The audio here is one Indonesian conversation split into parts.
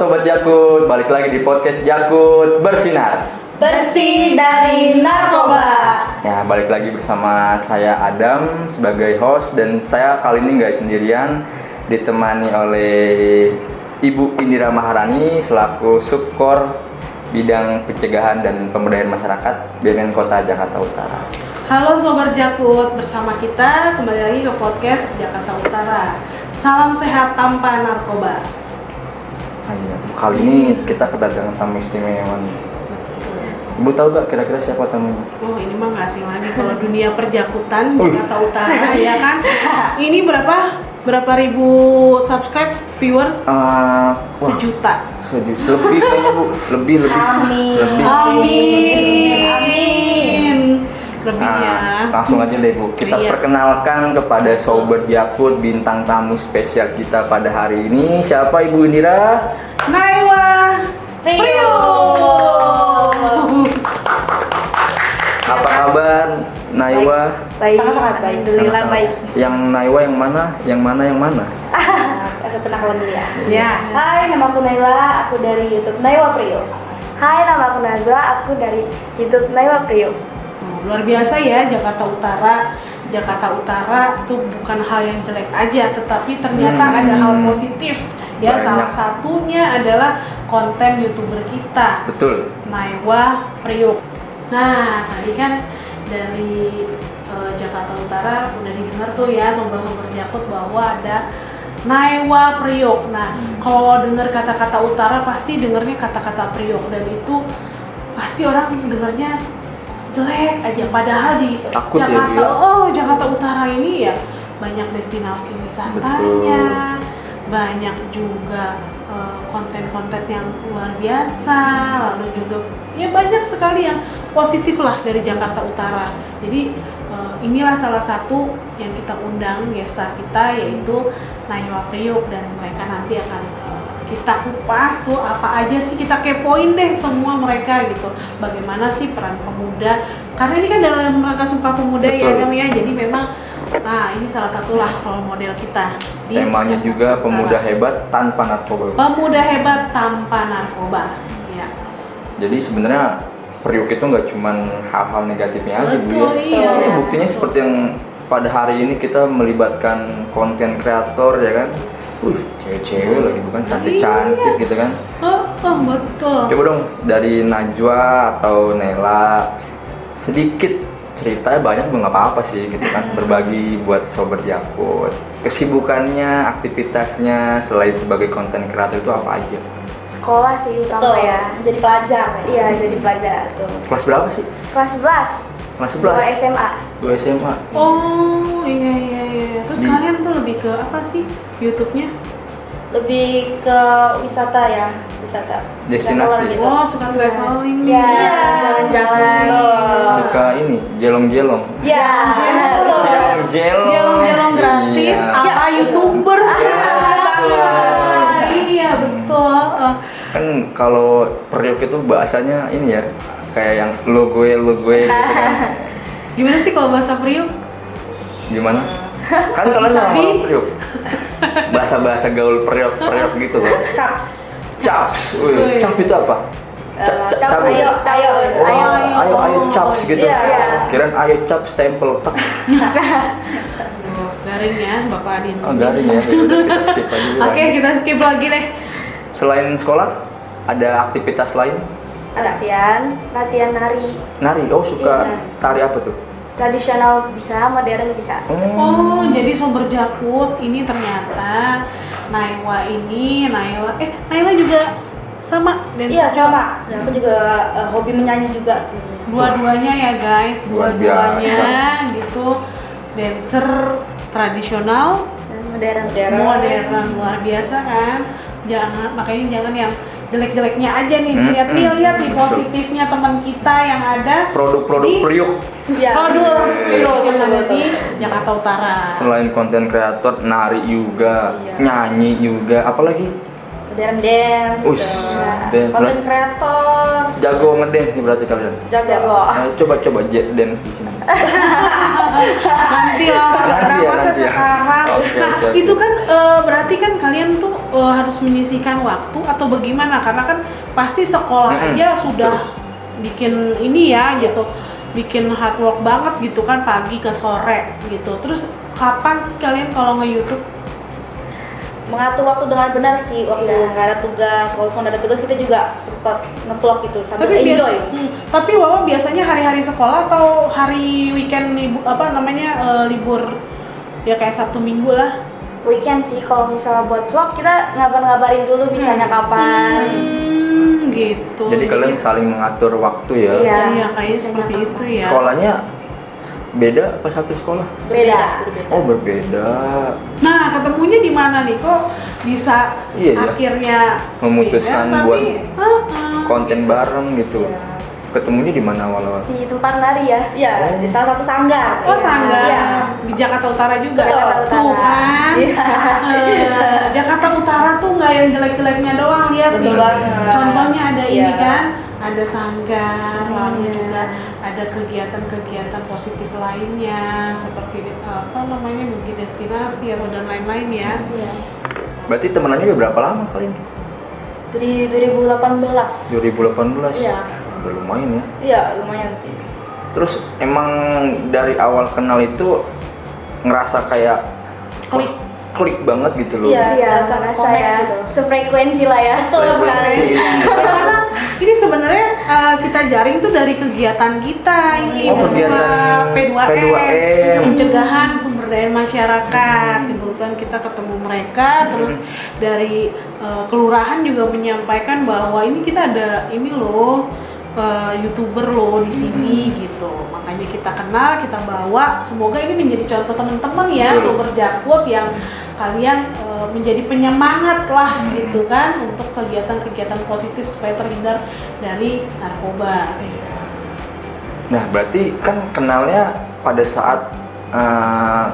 Sobat Jakut, balik lagi di podcast Jakut Bersinar. Bersih dari narkoba. Ya, balik lagi bersama saya Adam sebagai host, dan saya kali ini nggak sendirian, ditemani oleh Ibu Indira Maharani selaku Subkor Bidang Pencegahan dan Pemberdayaan Masyarakat BNN Kota Jakarta Utara. Halo Sobat Jakut, bersama kita kembali lagi ke podcast Jakarta Utara. Salam sehat tanpa narkoba. Kali ini kita kedatangan tamu istimewa nih. Ibu tahu gak kira-kira siapa tamunya? Oh, ini mah nggak asing lagi kalau dunia perjakutan Jakarta Utara ya kan. Ini berapa ribu subscribe viewers? Sejuta. Lebih kayaknya Bu, lebih. Amin. Lebihnya. Langsung aja deh Bu, kita perkenalkan kepada Sobat Jakut bintang tamu spesial kita pada hari ini. Siapa Ibu Indira? Naiwa Rio. Apa kabar Naiwa? Baik. Sangat baik. Alhamdulillah baik. Yang Naiwa yang mana? Aku kenalan dulu ya. Ya. Hai, nama aku Naila, aku dari YouTube Naiwa Priyo. Hai, nama aku Nazwa, aku dari YouTube Naiwa Priyo. Luar biasa ya Jakarta Utara. Jakarta Utara itu bukan hal yang jelek aja, tetapi ternyata ada hal positif. Ya, Banyak. salah satunya adalah konten YouTuber kita, Betul. Naiwa Priok. Nah, tadi kan dari Jakarta Utara udah didengar tuh ya sobat-sobat Jakut bahwa ada Naiwa Priok. Nah, kalau dengar kata-kata Utara pasti dengarnya kata-kata Priok, dan itu pasti orang dengarnya jelek aja. Padahal di Takut ya, Jakarta, Bu. Jakarta Utara ini ya banyak destinasi wisatanya, banyak juga konten-konten yang luar biasa, lalu juga ya banyak sekali yang positif lah dari Jakarta Utara. Jadi inilah salah satu yang kita undang gestar kita, yaitu Naiwa Priok, dan mereka nanti akan kita kupas tuh apa aja sih, kita kepoin deh semua mereka gitu. Bagaimana sih peran pemuda? Karena ini kan dalam rangka Sumpah Pemuda. Betul. Ya Adam ya. Jadi memang ini salah satulah role model kita. di Temanya Jakarta juga Utara. pemuda hebat tanpa narkoba. Pemuda hebat tanpa narkoba. Ya. Jadi sebenarnya Priok itu nggak cuman hal-hal negatifnya aja Bu ya. Betul, iya. Ini buktinya seperti yang pada hari ini kita melibatkan konten kreator ya kan. Cewek-cewek lagi, bukan cantik-cantik gitu kan. Betul. Coba dong dari Najwa atau Nela, sedikit ceritanya, banyak juga nggak apa-apa sih gitu kan, berbagi buat Sobat Jakut. Kesibukannya, aktivitasnya selain sebagai konten kreator itu apa aja? Sekolah sih utama ya. Jadi pelajar. Iya, jadi pelajar tuh. Kelas berapa sih? Kelas 11. Kelas 11? 2 SMA. 2 SMA. Oh, iya. Terus kalian tuh lebih ke apa sih YouTube-nya? Lebih ke wisata ya, wisata. Destinasi. Traveler gitu. Oh, suka traveling. Iya, jalan-jalan. Suka ini, jelong-jelong. Iya. Jelong-jelong. Jelong-jelong gratis Iya. ala YouTuber. Iya, betul. Kan kalau Priok itu bahasanya ini ya, kayak yang lo gue gitu kan. Gimana sih kalau bahasa Priok? Gimana? Kan kalian Sabi. orang Priok. Bahasa-bahasa gaul Priok gitu loh. Caps. Caps. Wih, cap itu apa? Cap, ayo. Oh, ayo caps gitu. Iya. Kirain ayo caps stempel. Tak. Garing ya, Bapak Adin. Oh, garing ya. Udah, kita skip aja. Oke, kita skip lagi deh. Selain sekolah, ada aktivitas lain? Latihan nari. Nari. Oh, suka Iya. tari apa tuh? Tradisional bisa, modern bisa. Oh, jadi Sobat Jakut ini ternyata Naila juga sama dan Iya, sama. Dan aku juga hobi menyanyi juga. dua-duanya ya guys, Luar dua-duanya gitu, dancer tradisional, Dan modern, luar biasa kan. Makanya jangan yang jelek-jeleknya aja nih, lihat nih positifnya teman kita yang ada Produk-produk di- Priok. Iya. produk yang ada di Betul. Jakarta Utara. Selain konten kreator, nari juga, Iya. nyanyi juga, apalagi? Modern dance. Ush, dance. Konten kreator. Jago ngedance sih berarti kalian. Jago. Coba dance di sini. Nanti lah, Nanti ya, masa nanti ya. sekarang. Oke, Nah, oke. itu kan berarti kan kalian tuh harus menyisihkan waktu atau bagaimana? Karena kan pasti sekolah aja sudah bikin ini ya gitu, bikin hard work banget gitu kan, pagi ke sore gitu. Terus kapan sih kalian kalau nge-YouTube? Mengatur waktu dengan benar sih, waktu nggak ada tugas, walaupun ada tugas kita juga sempat nge-vlog gitu sambil enjoy. Tapi Wawa biasanya hari-hari sekolah atau hari weekend libur ya kayak Sabtu Minggu lah? Weekend sih, kalau misalnya buat vlog kita ngabarin dulu misalnya kapan. Gitu. Jadi kalian saling mengatur waktu ya. Iya, kayaknya seperti itu ya. Sekolahnya beda apa satu sekolah? Beda. Oh, berbeda. Nah, ketemunya di mana nih? Kok bisa akhirnya memutuskan beda, buat tapi, konten bareng gitu. Ketemunya di mana awal-awal? Di tempat nari ya? Iya, di salah satu sanggar. Oh, sanggar. Iya. Di Jakarta Utara juga. Jakarta Utara. Tuh kan. Jakarta Utara tuh nggak yang jelek-jeleknya doang, lihat nih. Betul banget. Contohnya ada ini Iya. kan, ada sanggar, lalu juga ada kegiatan-kegiatan positif lainnya seperti mungkin destinasi atau dan lain-lain ya. Iya. Berarti temenannya udah berapa lama kalian? Dari 2018. 2018? Iya. Udah lumayan ya. Iya, lumayan sih. Terus emang dari awal kenal itu ngerasa kayak klik banget gitu loh. Iya, rasa ya. Gitu. Sefrekuensi lah ya. Frekuensi. Karena ini sebenarnya kita jaring tuh dari kegiatan kita ini, kegiatan P2M, pencegahan pemberdayaan masyarakat. Kebetulan kita ketemu mereka, terus dari kelurahan juga menyampaikan bahwa ini kita ada ini loh, YouTuber loh di sini gitu. Makanya kita kenal, kita bawa. Semoga ini menjadi contoh teman-teman ya, Sober Jakut yang kalian menjadi penyemangat lah gitu kan untuk kegiatan-kegiatan positif supaya terhindar dari narkoba. Nah, berarti kan kenalnya pada saat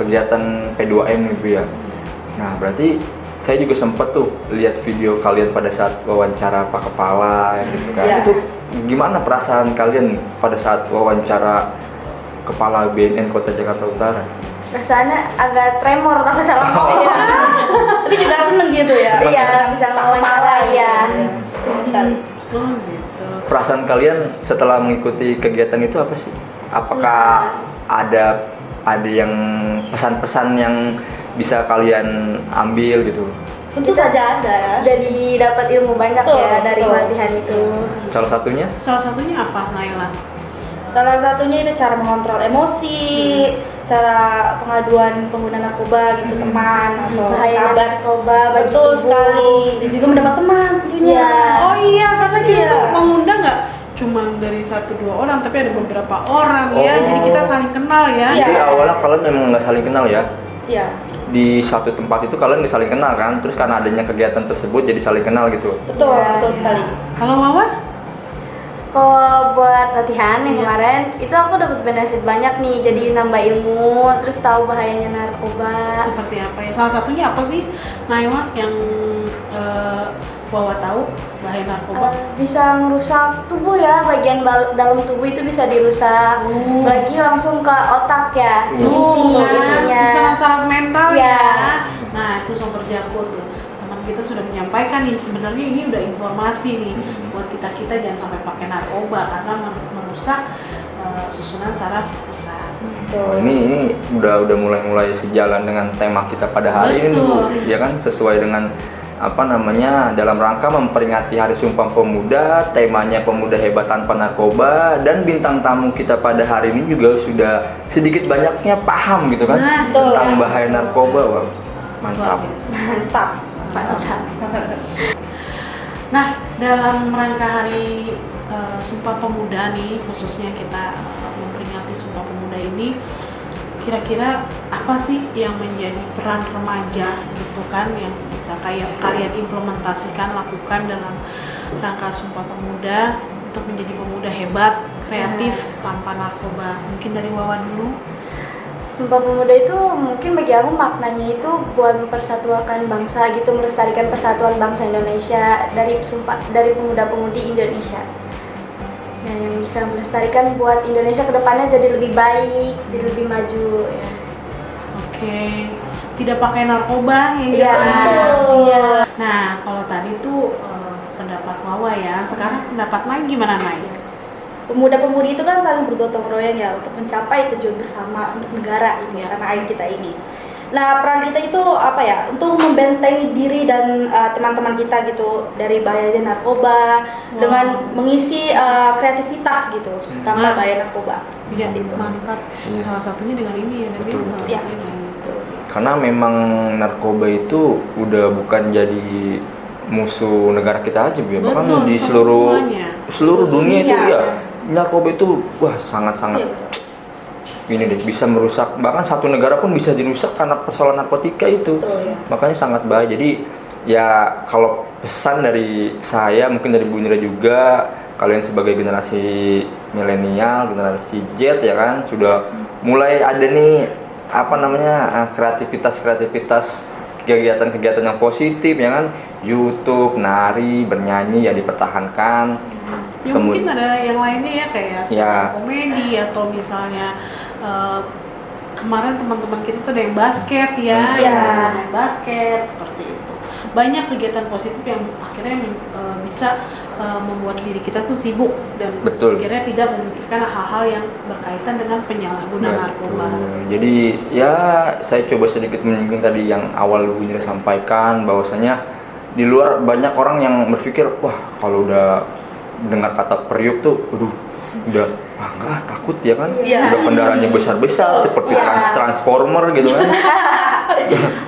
kegiatan P2M nih Bu ya. Nah, berarti saya juga sempet tuh lihat video kalian pada saat wawancara Pak Kepala gitu kan. Iya. Itu gimana perasaan kalian pada saat wawancara Kepala BNN Kota Jakarta Utara? Rasanya agak tremor kalau salah ngomong. Iya. Tapi juga seneng gitu ya. Iya, bisa wawancara ya. Seneng sekali. Oh gitu. Perasaan kalian setelah mengikuti kegiatan itu apa sih? Apakah ada yang pesan-pesan yang bisa kalian ambil gitu? Tentu saja ada ya. Jadi dapat ilmu banyak ya dari latihan itu. Salah satunya? Salah satunya apa, Naila? Salah satunya itu cara mengontrol emosi, cara pengaduan pengguna narkoba gitu, teman atau Bahaya narkoba. Betul sekali. Dan juga mendapat teman tentunya. Oh iya, karena kita tuh mengundang nggak cuma dari 1-2 orang, tapi ada beberapa orang ya. Jadi kita saling kenal ya. Jadi awalnya kalian memang nggak saling kenal ya? Iya. Di suatu tempat itu kalian nggak saling kenal kan? Terus karena adanya kegiatan tersebut jadi saling kenal gitu? Betul, betul sekali. Kalau Wawa? Kalau buat latihan yang kemarin itu aku dapat benefit banyak nih, jadi nambah ilmu, terus tahu bahayanya narkoba. Seperti apa ya? Salah satunya apa sih, Naila, yang Wawa tahu bahaya narkoba? Bisa merusak tubuh ya, bagian dalam tubuh itu bisa dirusak. Lagi langsung ke otak ya, Kan, susunan saraf mental ya. Nah, itu Sober Jakut tuh. Teman kita sudah menyampaikan nih, sebenarnya ini udah informasi nih buat kita jangan sampai pakai narkoba karena merusak susunan saraf pusat. Oh, ini udah mulai sejalan dengan tema kita pada hari ini Bu. Ya kan, sesuai dengan dalam rangka memperingati Hari Sumpah Pemuda, temanya Pemuda Hebat Tanpa Narkoba, dan bintang tamu kita pada hari ini juga sudah sedikit banyaknya paham gitu kan tentang bahaya narkoba. Wah, mantap. Nah, dalam rangka Hari Sumpah Pemuda nih, khususnya kita memperingati Sumpah Pemuda ini, kira-kira apa sih yang menjadi peran remaja gitu kan yang bisa kayak kalian implementasikan, lakukan dalam rangka Sumpah Pemuda untuk menjadi pemuda hebat, kreatif, tanpa narkoba? Mungkin dari Wawa dulu. Sumpah Pemuda itu mungkin bagi aku maknanya itu buat mempersatukan bangsa gitu, melestarikan persatuan bangsa Indonesia dari pemuda-pemudi Indonesia. Nah, yang bisa melestarikan buat Indonesia ke depannya jadi lebih baik, jadi lebih maju ya. Oke. tidak pakai narkoba yang Iya, jelas. betul. Iya. Nah, kalau tadi tuh pendapat Wawa ya, sekarang pendapat Nay gimana Nay? Pemuda-pemudi itu kan saling bergotong royong ya untuk mencapai tujuan bersama untuk negara ini, tanah air kita ini. Nah, peran kita itu apa ya? Untuk membentengi diri dan teman-teman kita gitu dari bahayanya narkoba dengan mengisi kreativitas gitu tanpa bahaya narkoba. Iya, Seperti itu. mantap. Iya. Salah satunya dengan ini ya, Demi. Betul, Salah betul. satunya dengan itu. Karena memang narkoba itu udah bukan jadi musuh negara kita aja, ya. Bahkan Betul, di semuanya. seluruh dunia itu Iya. ya narkoba itu wah sangat-sangat Iya, betul. ini deh, bisa merusak, bahkan satu negara pun bisa dirusak karena persoalan narkotika itu. Betul, ya. Makanya sangat bahaya. Jadi ya kalau pesan dari saya, mungkin dari Bu Indra juga, kalian sebagai generasi milenial, generasi Z ya kan, sudah mulai ada nih apa namanya kreativitas kegiatan-kegiatan yang positif ya kan, YouTube, nari, bernyanyi ya dipertahankan. Ya mungkin ada yang lainnya ya kayak stand Ya. up komedi atau misalnya kemarin teman-teman kita tuh ada yang basket ya, Iya. yang main basket seperti itu. Banyak kegiatan positif yang akhirnya bisa membuat diri kita tuh sibuk dan Betul. akhirnya tidak memikirkan hal-hal yang berkaitan dengan penyalahgunaan narkoba. Jadi ya saya coba sedikit menyinggung tadi yang awal Bu Indra sampaikan, bahwasanya di luar banyak orang yang berpikir wah kalau udah dengar kata periuk tuh, udah enggak takut ya kan, Iya. udah kendaraannya besar-besar seperti Iya. transformer gitu kan.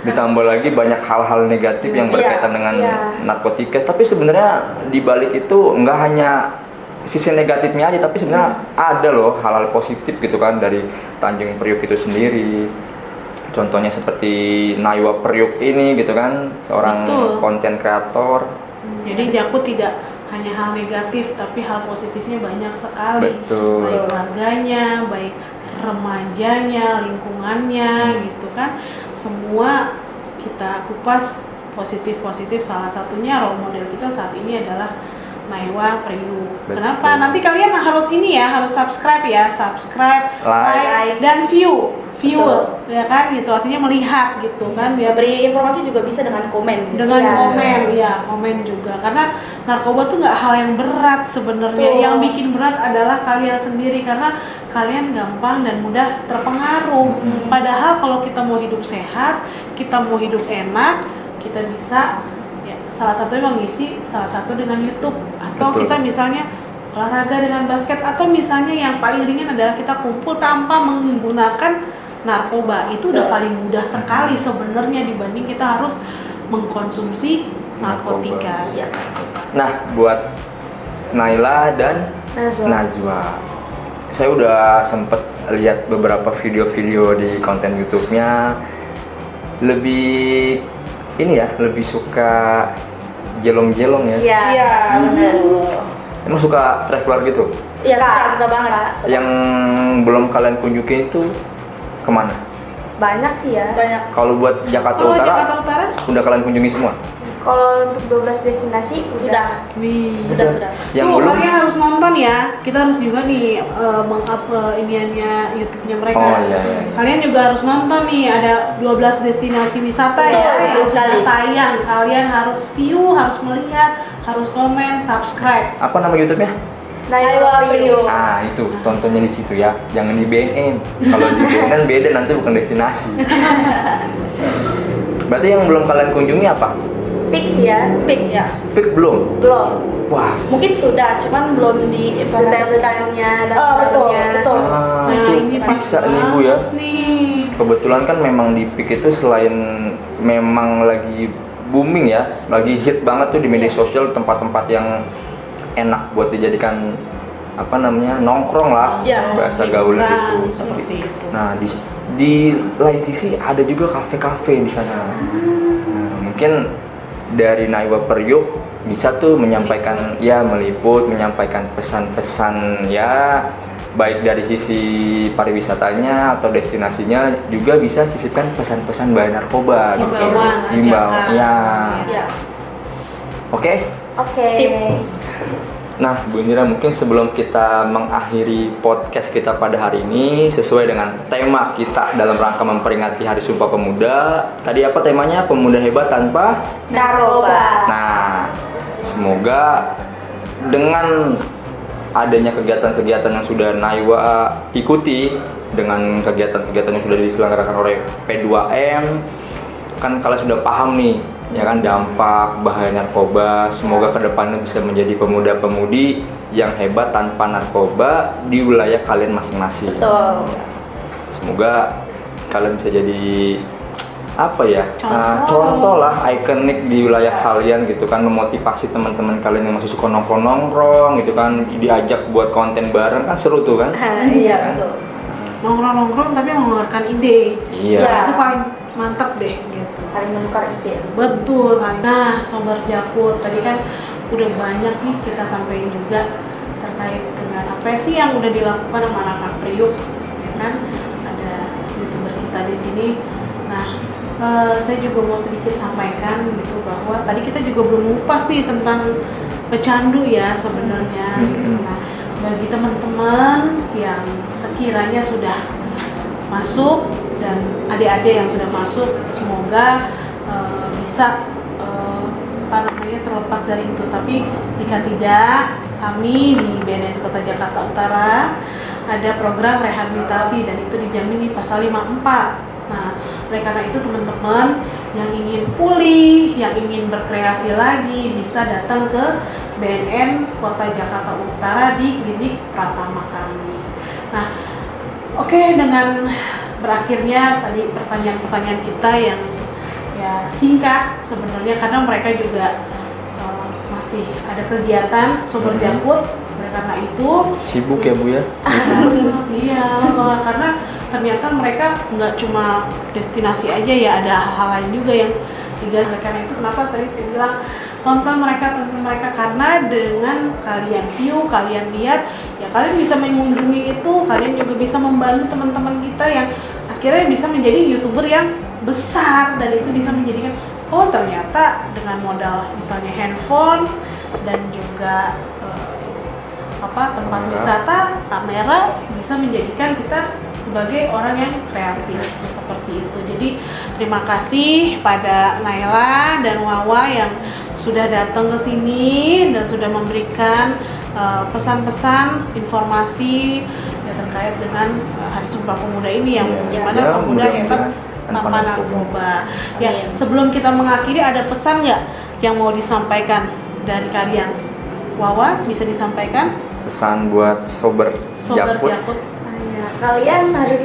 Ditambah lagi banyak hal-hal negatif yang Iya, berkaitan dengan iya. narkotika, tapi sebenarnya di balik itu nggak hanya sisi negatifnya aja, tapi sebenarnya ada loh hal-hal positif gitu kan dari Tanjung Priuk itu sendiri. Contohnya seperti Naiwa Priuk ini gitu kan, seorang Betul. konten kreator. Jadi Jaku tidak hanya hal negatif tapi hal positifnya banyak sekali. Betul. Baik warganya, baik remajanya, lingkungannya gitu kan. Semua kita kupas positif-positif. Salah satunya role model kita saat ini adalah Naiwa Priuk. Betul. Kenapa? Nanti kalian harus ini ya, harus subscribe ya, subscribe, Like. dan viewer, ya kan gitu. Artinya melihat gitu kan, biar Beri informasi juga bisa dengan komen. dengan Iya. komen, ya komen juga, karena narkoba tuh nggak hal yang berat sebenarnya. Betul. Yang bikin berat adalah kalian sendiri karena kalian gampang dan mudah terpengaruh. Padahal kalau kita mau hidup sehat, kita mau hidup enak, kita bisa ya, salah satunya mengisi salah satu dengan YouTube atau Betul. kita misalnya olahraga dengan basket, atau misalnya yang paling ringan adalah kita kumpul tanpa menggunakan narkoba. Itu udah paling mudah sekali sebenarnya dibanding kita harus mengkonsumsi narkotika. Iya. Nah, buat Naila dan Najwa, saya udah sempet lihat beberapa video-video di konten YouTube-nya. Lebih ini ya, lebih suka jelong-jelong ya. Iya, Iya, benar. Emang suka traveler gitu? Iya, suka banget. Yang belum kalian kunjungi itu kemana? Banyak sih ya. Banyak. Kalau buat Jakarta Kalau Utara, Jakarta Utara, udah kalian kunjungi semua? Kalau untuk 12 destinasi sudah. wih. Sudah. Yang Tuh, belum? kalian harus nonton ya. Kita harus juga nih meng-up iniannya YouTube-nya mereka. Oh iya, iya. Kalian juga harus nonton nih, ada 12 destinasi wisata Betul, ya betul yang sudah sekali. tayang. Kalian harus view, harus melihat, harus komen, subscribe. Apa nama YouTube-nya? Naiwa Priuk. Ah, itu tontonnya di situ ya. Jangan di BNN. Kalau di BNN beda, nanti bukan destinasi. Berarti yang belum kalian kunjungi apa? Fix ya. Fix ya. Pik belum? Belum. Wah. Mungkin sudah, cuman belum di detail-detailnya dan betul. Ah, Nah, itu ini pas bisa nih Bu ya. nih. Kebetulan kan memang di PIK itu selain memang lagi booming ya, lagi hit banget tuh di media sosial, tempat-tempat yang enak buat dijadikan apa namanya, nongkrong lah, Iya. bahasa gaulnya Liburan, gitu. seperti itu. Nah di lain sisi ada juga kafe-kafe di sana. Nah, mungkin dari Naiwa Priuk bisa tuh menyampaikan ya, meliput, menyampaikan pesan-pesan ya, baik dari sisi pariwisatanya atau destinasinya, juga bisa sisipkan pesan-pesan bahaya narkoba gitu. Himbauan, Himbau, ajakan. ya. Iya. Oke. Oke. Sip. Nah, Bu Indira, mungkin sebelum kita mengakhiri podcast kita pada hari ini sesuai dengan tema kita dalam rangka memperingati Hari Sumpah Pemuda. Tadi apa temanya? Pemuda hebat tanpa Narkoba. Nah, semoga dengan adanya kegiatan-kegiatan yang sudah Naiwa ikuti, dengan kegiatan-kegiatan yang sudah diselenggarakan oleh P2M, kan kalian sudah paham nih, ya kan, dampak bahaya narkoba. Semoga kedepannya bisa menjadi pemuda-pemudi yang hebat tanpa narkoba di wilayah kalian masing-masing. Betul. Semoga kalian bisa jadi apa ya, Contoh. contoh lah, ikonik di wilayah kalian gitu kan, memotivasi teman-teman kalian yang masih suka nongkrong-nongkrong gitu kan, diajak buat konten bareng kan seru tuh kan. Iya, betul. Nongkrong-nongkrong tapi mengeluarkan ide. Iya. Ya. Itu paling mantap deh gitu. Saling menukar ide. Betul. Nah, Sobat Jakut, tadi kan udah banyak nih kita sampaikan juga terkait dengan apa sih yang udah dilakukan sama anak-anak Priuk, ya kan? Ada YouTuber kita di sini. Nah, saya juga mau sedikit sampaikan gitu bahwa tadi kita juga belum ngupas nih tentang pecandu ya sebenarnya. Gitu. Nah, bagi teman-teman yang sekiranya sudah masuk dan adik-adik yang sudah masuk, semoga bisa terlepas dari itu. Tapi jika tidak, kami di BNN Kota Jakarta Utara ada program rehabilitasi dan itu dijamin di pasal 54. Nah, oleh karena itu teman-teman yang ingin pulih, yang ingin berkreasi lagi bisa datang ke BNN Kota Jakarta Utara di klinik Pratama kami. Nah, oke, dengan berakhirnya tadi pertanyaan-pertanyaan kita yang ya singkat sebenarnya, karena mereka juga masih ada kegiatan Sobat Jakut. Oleh karena itu Sibuk ya Bu ya? iya, karena ternyata mereka nggak cuma destinasi aja ya, ada hal-hal lain juga yang digali. Oleh karena itu kenapa tadi saya bilang tonton mereka, karena dengan kalian view, kalian lihat, ya kalian bisa mengunjungi itu, kalian juga bisa membantu teman-teman kita yang akhirnya bisa menjadi YouTuber yang besar, dan itu bisa menjadikan oh ternyata dengan modal misalnya handphone dan juga tempat wisata, kamera, bisa menjadikan kita sebagai orang yang kreatif seperti itu. Jadi terima kasih pada Naila dan Wawa yang sudah datang ke sini dan sudah memberikan pesan-pesan, informasi ya terkait dengan Hari Sumpah Pemuda ini yang gimana pemuda hebat tanpa narkoba. Ya, sebelum kita mengakhiri, ada pesan nggak yang mau disampaikan dari kalian? Wawa, bisa disampaikan? Pesan buat Sobat Jakut. Ya, kalian harus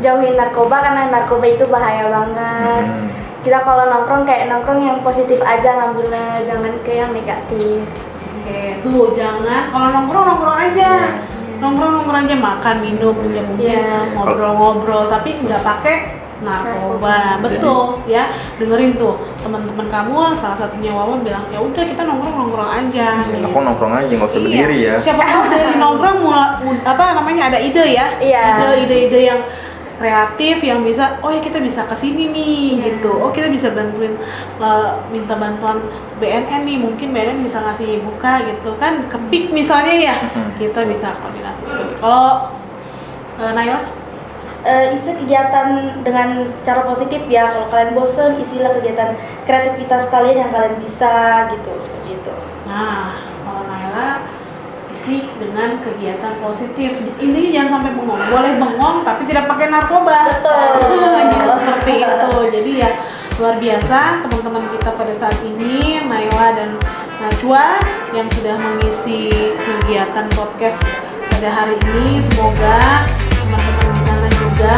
jauhin narkoba karena narkoba itu bahaya banget. Kita kalau nongkrong kayak nongkrong yang positif aja ngambilnya, jangan ke yang negatif. Oke, tuh jangan kalau nongkrong aja. Nongkrong aja, makan, minum, ya mungkin ngobrol-ngobrol, tapi nggak pakai narkoba. Betul ya, dengerin tuh teman-teman kamu, salah satunya Wawa bilang ya udah kita nongkrong aja. Aku nongkrong aja, nggak usah berdiri ya. Siapa tahu dari nongkrong ada ide ya. Iya. Ide-ide yang kreatif yang bisa, oh ya kita bisa kesini nih gitu. Oh kita bisa bantuin, minta bantuan BNN nih, mungkin BNN bisa ngasih buka gitu kan, ke PIK misalnya ya. Kita bisa koordinasi seperti itu. Kalau Naila? Isi kegiatan dengan secara positif ya. Kalau kalian bosen, isilah kegiatan kreativitas kalian yang kalian bisa gitu, seperti itu. Nah, kalau Naila isi dengan kegiatan positif. Intinya jangan sampai bengong. Boleh bengong tapi tidak pakai narkoba. Betul. Gitu, seperti itu. Jadi ya luar biasa teman-teman kita pada saat ini, Naila dan Najwa yang sudah mengisi kegiatan podcast pada hari ini. Semoga teman-teman di sana juga